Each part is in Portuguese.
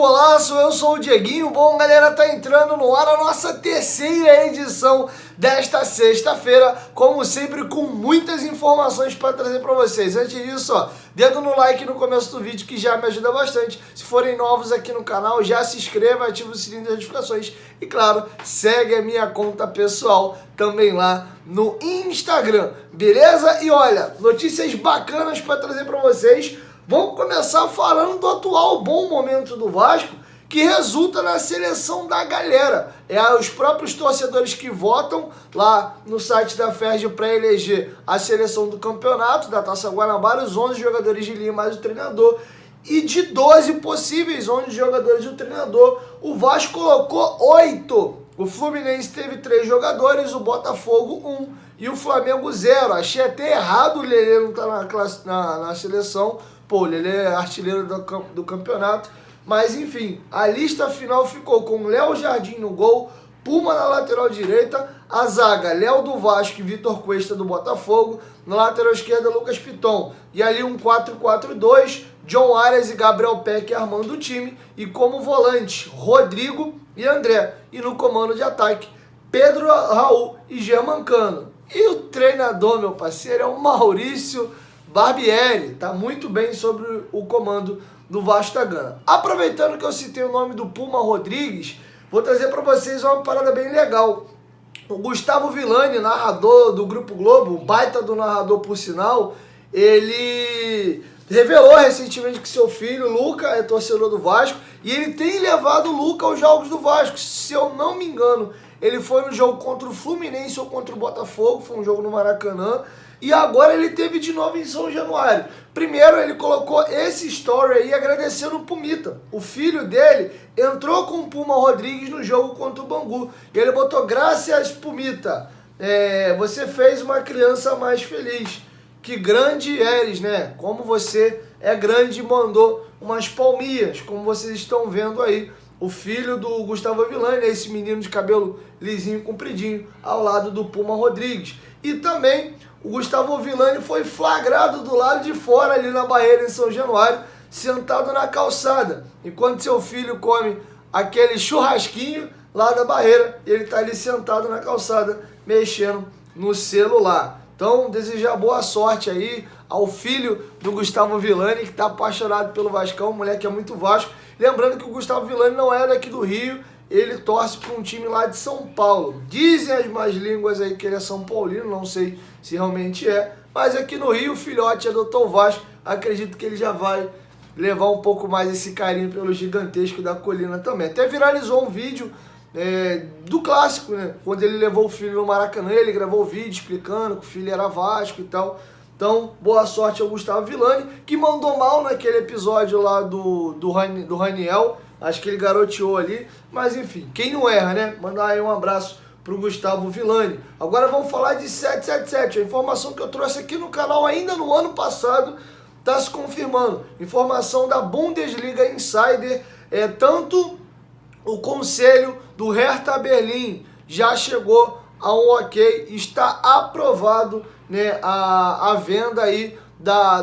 golaço, eu sou o Dieguinho. Bom, galera, tá entrando no ar a nossa terceira edição desta sexta-feira, como sempre, com muitas informações para trazer para vocês. Antes disso, ó, dedo no like no começo do vídeo, que já me ajuda bastante. Se forem novos aqui no canal, já se inscreva, ativa o sininho das notificações e, claro, segue a minha conta pessoal também lá no Instagram, beleza? E olha, notícias bacanas para trazer para vocês. Vamos começar falando do atual bom momento do Vasco, que resulta na seleção da galera. Os próprios torcedores que votam lá no site da FERJ para eleger a seleção do campeonato, da Taça Guanabara, os 11 jogadores de linha mais o treinador. E de 12 possíveis 11 jogadores do treinador, o Vasco colocou 8. O Fluminense teve 3 jogadores, o Botafogo 1 e o Flamengo 0. Achei até errado o Lelê não estar na seleção. Pô, o Lelê é artilheiro do campeonato. Mas enfim, a lista final ficou com Léo Jardim no gol, Puma na lateral direita, a zaga Léo do Vasco e Vitor Cuesta do Botafogo, na lateral esquerda Lucas Piton. E ali um 4-4-2, John Arias e Gabriel Peck armando o time, e como volante, Rodrigo e André. E no comando de ataque, Pedro Raul e Germancano. E o treinador, meu parceiro, é o Maurício Barbieri. Tá muito bem sobre o comando do Vasco da Gama. Aproveitando que eu citei o nome do Puma Rodrigues, vou trazer para vocês uma parada bem legal. O Gustavo Villani, narrador do Grupo Globo, baita do narrador por sinal, ele revelou recentemente que seu filho, Luca, é torcedor do Vasco, e ele tem levado o Luca aos jogos do Vasco. Se eu não me engano, ele foi no jogo contra o Fluminense ou contra o Botafogo, foi um jogo no Maracanã, e agora ele teve de novo em São Januário. Primeiro ele colocou esse story aí agradecendo o Pumita. O filho dele entrou com o Puma Rodrigues no jogo contra o Bangu. E ele botou: graças Pumita, você fez uma criança mais feliz. Que grande eres, né? Como você é grande, mandou umas palminhas, como vocês estão vendo aí. O filho do Gustavo Villani, esse menino de cabelo lisinho, compridinho, ao lado do Puma Rodrigues. E também o Gustavo Villani foi flagrado do lado de fora, ali na barreira em São Januário, sentado na calçada, enquanto seu filho come aquele churrasquinho lá da barreira, ele está ali sentado na calçada, mexendo no celular. Então, desejar boa sorte aí ao filho do Gustavo Villani, que está apaixonado pelo Vascão, o moleque é muito Vasco. Lembrando que o Gustavo Villani não é daqui do Rio, ele torce para um time lá de São Paulo. Dizem as más línguas aí que ele é São Paulino, não sei se realmente é, mas aqui no Rio o filhote adotou o Vasco, acredito que ele já vai levar um pouco mais esse carinho pelo gigantesco da colina também. Até viralizou um vídeo do clássico, né? Quando ele levou o filho no Maracanã, ele gravou o vídeo explicando que o filho era Vasco e tal. Então, boa sorte ao Gustavo Villani, que mandou mal naquele episódio lá do Raniel. Acho que ele garoteou ali, mas enfim, quem não erra, né? Mandar aí um abraço pro Gustavo Villani. Agora vamos falar de 777, a informação que eu trouxe aqui no canal ainda no ano passado está se confirmando. Informação da Bundesliga Insider, tanto o conselho do Hertha Berlim já chegou a um ok, está aprovado, né, a venda aí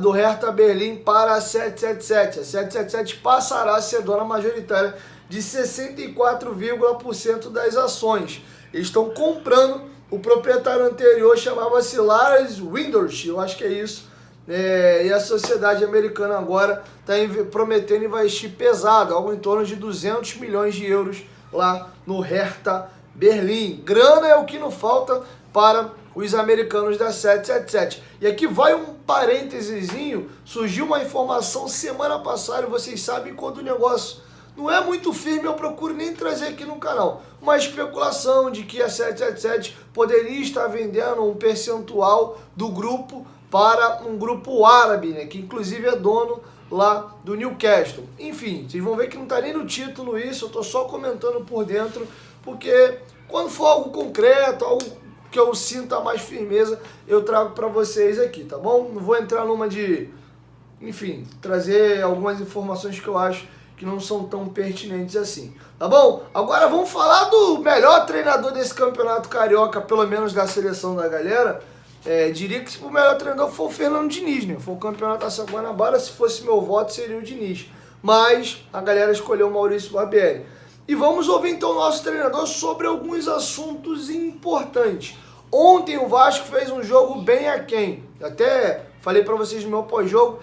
do Hertha Berlim para a 777. A 777 passará a ser dona majoritária de 64,% das ações. Eles estão comprando, o proprietário anterior chamava-se Lars Windhorst, eu acho que é isso, e a sociedade americana agora está prometendo investir pesado, algo em torno de 200 milhões de euros lá no Hertha Berlim. Grana é o que não falta para os americanos da 777. E aqui vai um parêntesezinho, surgiu uma informação semana passada, e vocês sabem quando o negócio não é muito firme, eu procuro nem trazer aqui no canal. Uma especulação de que a 777 poderia estar vendendo um percentual do grupo para um grupo árabe, né, que inclusive é dono lá do Newcastle. Enfim, vocês vão ver que não está nem no título isso, eu estou só comentando por dentro, porque quando for algo concreto, algo que eu sinta mais firmeza, eu trago para vocês aqui, tá bom? Não vou entrar numa de, enfim, trazer algumas informações que eu acho que não são tão pertinentes assim, tá bom? Agora vamos falar do melhor treinador desse campeonato carioca, pelo menos da seleção da galera. Diria que o melhor treinador foi o Fernando Diniz, né? Foi o campeonato da Taça Guanabara, se fosse meu voto seria o Diniz. mas a galera escolheu o Maurício Barbieri. E vamos ouvir então o nosso treinador sobre alguns assuntos importantes. Ontem o Vasco fez um jogo bem aquém. Até falei para vocês no meu pós-jogo,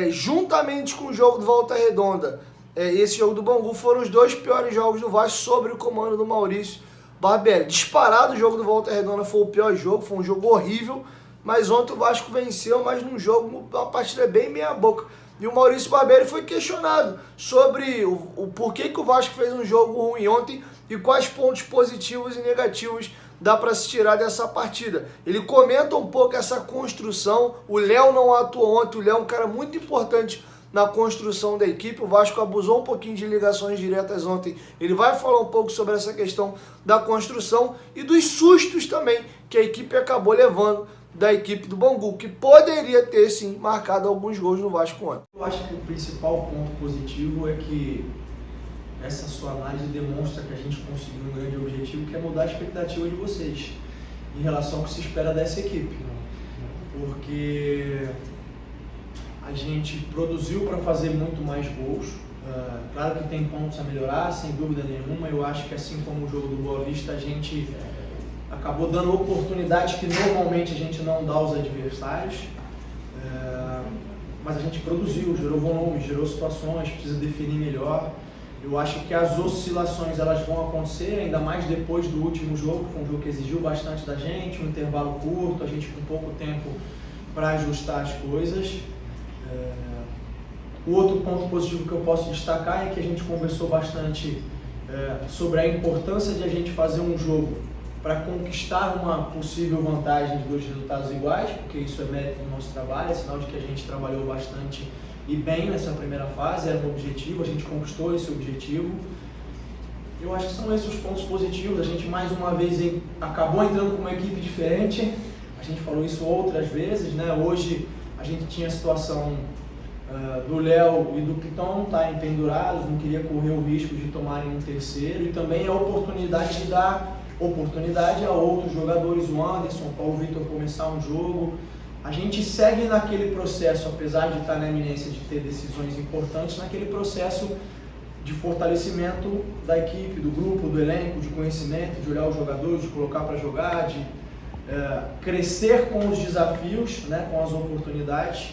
juntamente com o jogo do Volta Redonda, esse jogo do Bangu foram os dois piores jogos do Vasco sobre o comando do Maurício Barbieri. Disparado, o jogo do Volta Redonda foi o pior jogo, foi um jogo horrível, mas ontem o Vasco venceu, mas num jogo, uma partida bem meia boca. E o Maurício Barbieri foi questionado sobre o porquê que o Vasco fez um jogo ruim ontem e quais pontos positivos e negativos dá para se tirar dessa partida. Ele comenta um pouco essa construção. O Léo não atuou ontem, o Léo é um cara muito importante na construção da equipe. O Vasco abusou um pouquinho de ligações diretas ontem. Ele vai falar um pouco sobre essa questão da construção e dos sustos também que a equipe acabou levando da equipe do Bangu, que poderia ter sim marcado alguns gols no Vasco ontem. Eu acho que o principal ponto positivo é que essa sua análise demonstra que a gente conseguiu um grande objetivo, que é mudar a expectativa de vocês em relação ao que se espera dessa equipe. Porque a gente produziu para fazer muito mais gols. Claro que tem pontos a melhorar, sem dúvida nenhuma. Eu acho que assim como o jogo do Boa Vista, a gente acabou dando oportunidades que normalmente a gente não dá aos adversários. Mas a gente produziu, gerou volume, gerou situações, precisa definir melhor. Eu acho que as oscilações elas vão acontecer, ainda mais depois do último jogo, que foi um jogo que exigiu bastante da gente, um intervalo curto, a gente com pouco tempo para ajustar as coisas. O outro ponto positivo que eu posso destacar é que a gente conversou bastante sobre a importância de a gente fazer um jogo para conquistar uma possível vantagem de dois resultados iguais, porque isso é mérito do nosso trabalho, é sinal de que a gente trabalhou bastante e bem nessa primeira fase, era um objetivo, a gente conquistou esse objetivo. Eu acho que são esses os pontos positivos. A gente mais uma vez acabou entrando com uma equipe diferente, a gente falou isso outras vezes, né? Hoje a gente tinha a situação do Léo e do Piton estarem pendurados, não queria correr o risco de tomarem um terceiro, e também a oportunidade de dar oportunidade a outros jogadores, o Anderson, o Paulo Vitor começar um jogo. A gente segue naquele processo, apesar de estar na iminência de ter decisões importantes, naquele processo de fortalecimento da equipe, do grupo, do elenco, de conhecimento, de olhar os jogadores, de colocar para jogar, de crescer com os desafios, né, com as oportunidades.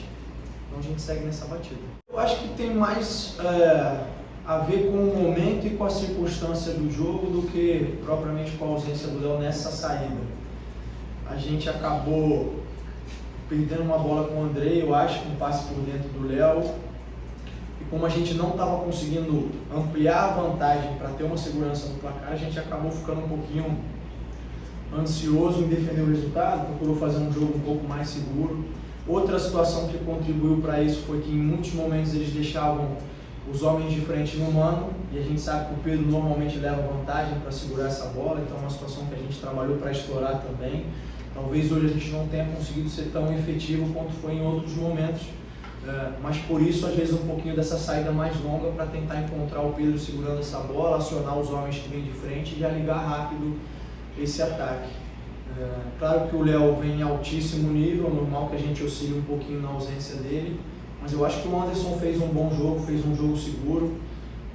Então a gente segue nessa batida. Eu acho que tem mais a ver com o momento e com a circunstância do jogo do que propriamente com a ausência do Léo nessa saída. A gente acabou perdendo uma bola com o Andrei, eu acho, um passe por dentro do Léo. E como a gente não estava conseguindo ampliar a vantagem para ter uma segurança no placar, a gente acabou ficando um pouquinho ansioso em defender o resultado, procurou fazer um jogo um pouco mais seguro. Outra situação que contribuiu para isso foi que em muitos momentos eles deixavam os homens de frente no mano, e a gente sabe que o Pedro normalmente leva vantagem para segurar essa bola, então é uma situação que a gente trabalhou para explorar também. Talvez hoje a gente não tenha conseguido ser tão efetivo quanto foi em outros momentos, mas por isso às vezes um pouquinho dessa saída mais longa para tentar encontrar o Pedro segurando essa bola, acionar os homens que vêm de frente e já ligar rápido esse ataque. Claro que o Léo vem em altíssimo nível, é normal que a gente oscile um pouquinho na ausência dele, mas eu acho que o Anderson fez um bom jogo, fez um jogo seguro.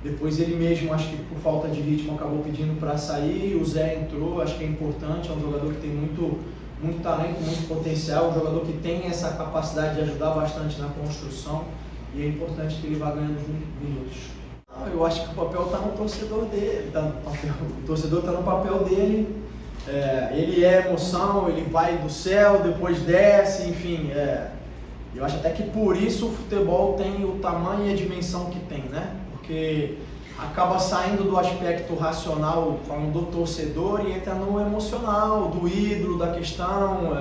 Depois ele mesmo, acho que por falta de ritmo, acabou pedindo para sair. O Zé entrou, acho que é importante, é um jogador que tem muito talento, muito potencial, um jogador que tem essa capacidade de ajudar bastante na construção, e é importante que ele vá ganhando minutos. Eu acho que o papel está no torcedor dele, o torcedor está no papel dele. Ele é emoção, ele vai do céu, depois desce, enfim. Eu acho até que por isso o futebol tem o tamanho e a dimensão que tem, né? Porque acaba saindo do aspecto racional, falando do torcedor, e entra no emocional, do ídolo, da questão.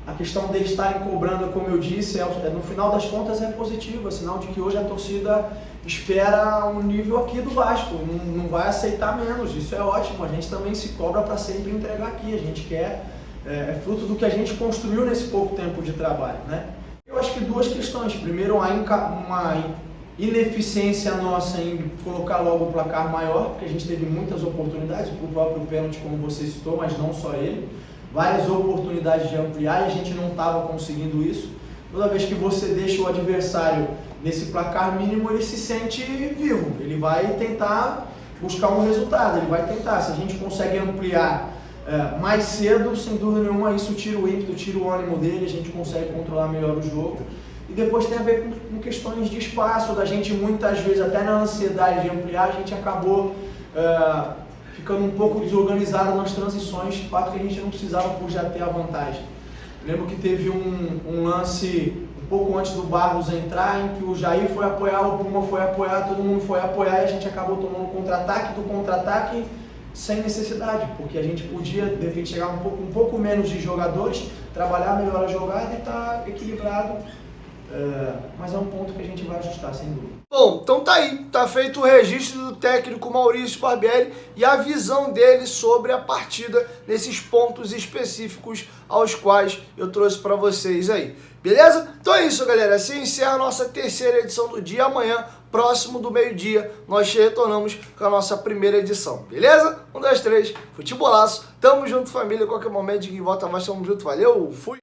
A questão deles estarem cobrando, como eu disse, no final das contas é positivo, é sinal de que hoje a torcida espera um nível aqui do Vasco, não vai aceitar menos, isso é ótimo. A gente também se cobra para sempre entregar aqui, a gente quer, é fruto do que a gente construiu nesse pouco tempo de trabalho, né? Eu acho que duas questões. Primeiro, uma ineficiência nossa em colocar logo o placar maior, porque a gente teve muitas oportunidades, o próprio pênalti, como você citou, mas não só ele, várias oportunidades de ampliar e a gente não estava conseguindo isso. Toda vez que você deixa o adversário nesse placar mínimo ele se sente vivo, ele vai tentar buscar um resultado, ele vai tentar. Se a gente consegue ampliar mais cedo, sem dúvida nenhuma, isso tira o ímpeto, tira o ânimo dele, a gente consegue controlar melhor o jogo. E depois tem a ver com questões de espaço, da gente muitas vezes, até na ansiedade de ampliar, a gente acabou ficando um pouco desorganizado nas transições, fato que a gente não precisava por já ter a vantagem. Lembro que teve um lance um pouco antes do Barros entrar, em que o Jair foi apoiar, o Puma foi apoiar, todo mundo foi apoiar e a gente acabou tomando o contra-ataque do contra-ataque sem necessidade, porque a gente podia, de repente, chegar um pouco menos de jogadores, trabalhar melhor a jogada e estar equilibrado, mas é um ponto que a gente vai ajustar, sem dúvida. Bom, então tá aí, tá feito o registro do técnico Maurício Barbieri e a visão dele sobre a partida nesses pontos específicos aos quais eu trouxe para vocês aí, beleza? Então é isso, galera, assim encerra a nossa terceira edição do dia. Amanhã, próximo do meio-dia, nós retornamos com a nossa primeira edição, beleza? 1, 2, 3, futebolaço, tamo junto, família, qualquer momento de volta mais, tamo junto, valeu, fui!